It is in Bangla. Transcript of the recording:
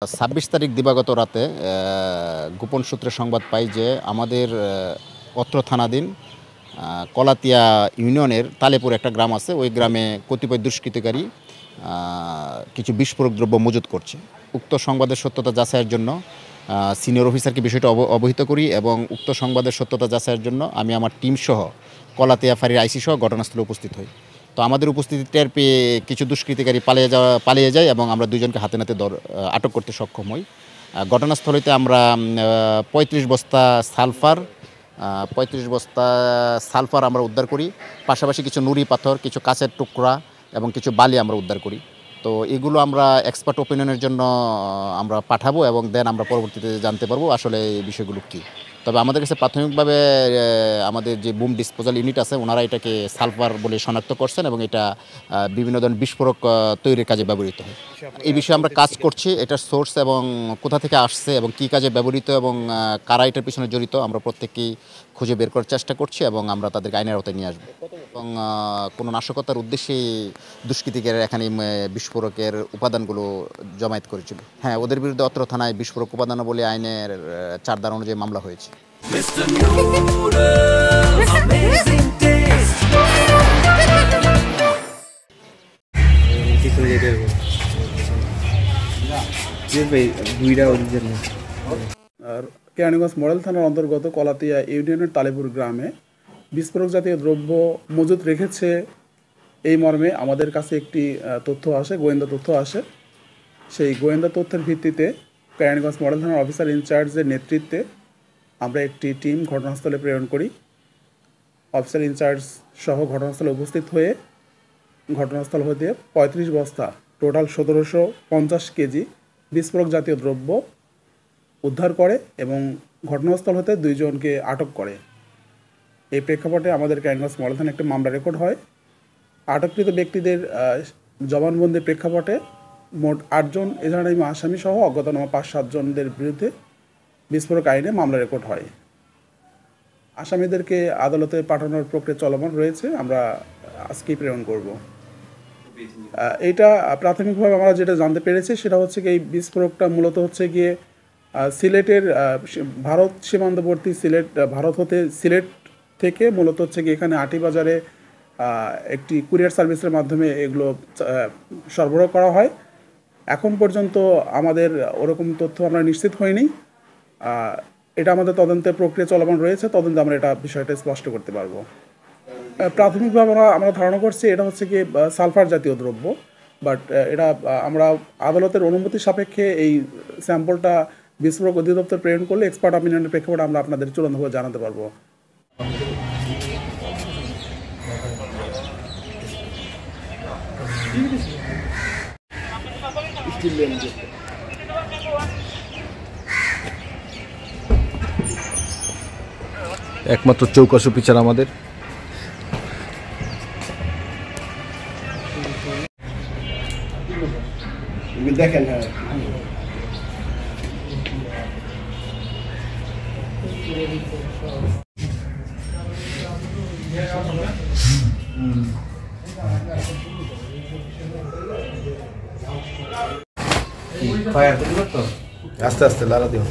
২৬ তারিখ দিবাগত রাতে গোপন সূত্রে সংবাদ পাই যে আমাদের অত্র থানাধীন কলাতিয়া ইউনিয়নের তালেপুর একটা গ্রাম আছে। ওই গ্রামে কতিপয় দুষ্কৃতকারী কিছু বিস্ফোরক দ্রব্য মজুত করছে। উক্ত সংবাদের সত্যতা যাচাইয়ের জন্য সিনিয়র অফিসারকে বিষয়টা অবহিত করি এবং উক্ত সংবাদের সত্যতা যাচাইয়ের জন্য আমি আমার টিমসহ কলাতিয়া ফাঁড়ির আইসি সহ ঘটনাস্থলে উপস্থিত হই। তো আমাদের উপস্থিতি টের পেয়ে কিছু দুষ্কৃতিকারী পালিয়ে যায় এবং আমরা দুজনকে হাতে নাতে আটক করতে সক্ষম হই। ঘটনাস্থলেতে আমরা ৩৫ বস্তা সালফার ৩৫ বস্তা সালফার আমরা উদ্ধার করি। পাশাপাশি কিছু নুড়ি পাথর, কিছু কাঁচের টুকরা এবং কিছু বালি আমরা উদ্ধার করি। তো এগুলো আমরা এক্সপার্ট ওপিনিয়নের জন্য আমরা পাঠাবো এবং দেন আমরা পরবর্তীতে জানতে পারবো আসলে এই বিষয়গুলো কী। তবে আমাদের কাছে প্রাথমিকভাবে আমাদের যে বুম ডিসপোজাল ইউনিট আছে ওনারা এটাকে সালফার বলে শনাক্ত করছেন এবং এটা বিভিন্ন ধরনের বিস্ফোরক তৈরির কাজে ব্যবহৃত হয়। এই বিষয়ে আমরা কাজ করছি। এটার সোর্স এবং কোথা থেকে আসছে এবং কী কাজে ব্যবহৃত এবং কারা এটার পিছনে জড়িত আমরা প্রত্যেকেই খুঁজে বের করার চেষ্টা করছি এবং আমরা তাদেরকে আইনের আওতায় নিয়ে আসবো এবং কোনো নাশকতার উদ্দেশ্যেই দুষ্কৃতিকারীরা এখানে বিস্ফোরকের উপাদানগুলো জমায়েত করেছিল। হ্যাঁ, ওদের বিরুদ্ধে অত্র থানায় বিস্ফোরক উপাদান বলে আইনের ৪ ধারা অনুযায়ী মামলা হয়েছে। Mr. Noodles, amazing taste. আর কেরানীগঞ্জ মডেল থানার অন্তর্গত কলাতিয়া ইউনিয়নের তালেপুর গ্রামে বিস্ফোরক জাতীয় দ্রব্য মজুত রেখেছে এই মর্মে আমাদের কাছে একটি তথ্য আসে, গোয়েন্দা তথ্য আসে। সেই গোয়েন্দা তথ্যের ভিত্তিতে কেরানীগঞ্জ মডেল থানার অফিসার ইনচার্জের নেতৃত্বে আমরা একটি টিম ঘটনাস্থলে প্রেরণ করি। অফিসার ইনচার্জ সহ ঘটনাস্থলে উপস্থিত হয়ে ঘটনাস্থল হতে ৩৫ বস্তা টোটাল ১৭৫০ কেজি বিস্ফোরক জাতীয় দ্রব্য উদ্ধার করে এবং ঘটনাস্থল হতে ২ জনকে আটক করে। এই প্রেক্ষাপটে আমাদের কেরানীগঞ্জ মডেল থানায় একটি মামলা রেকর্ড হয়। আটককৃত ব্যক্তিদের জবানবন্দির প্রেক্ষাপটে মোট ৮ জন এজাহারি আসামি সহ অজ্ঞাতনামা ৫-৭ জনদের বিরুদ্ধে বিস্ফোরক আইনে মামলা রেকর্ড হয়। আসামিদেরকে আদালতে পাঠানোর প্রক্রিয়া চলমান রয়েছে, আমরা আজকেই প্রেরণ করব। এইটা প্রাথমিকভাবে আমরা যেটা জানতে পেরেছি সেটা হচ্ছে কি এই বিস্ফোরকটা মূলত হচ্ছে গিয়ে সিলেটের ভারত সীমান্তবর্তী ভারত হতে সিলেট থেকে মূলত হচ্ছে কি এখানে আটিবাজারে একটি কুরিয়ার সার্ভিসের মাধ্যমে এগুলো সরবরাহ করা হয়। এখন পর্যন্ত আমাদের ওরকম তথ্য আমরা নিশ্চিত হইনি। এটা আমাদের তদন্তের প্রক্রিয়া চলমান রয়েছে, তদন্তে আমরা এটা বিষয়টা স্পষ্ট করতে পারবো। প্রাথমিকভাবে আমরা ধারণা করছি এটা হচ্ছে কি সালফার জাতীয় দ্রব্য, বাট এটা আমরা আদালতের অনুমতি সাপেক্ষে এই স্যাম্পলটা বিস্ফোরক অধিদপ্তর প্রেরণ করলে এক্সপার্ট অপিনিয়নের প্রেক্ষাপটে আমরা আপনাদের চূড়ান্তভাবে জানাতে পারবো। একমাত্র চৌকাশু পিচার আমাদের দেখেন। আস্তে আস্তে লালা দিও।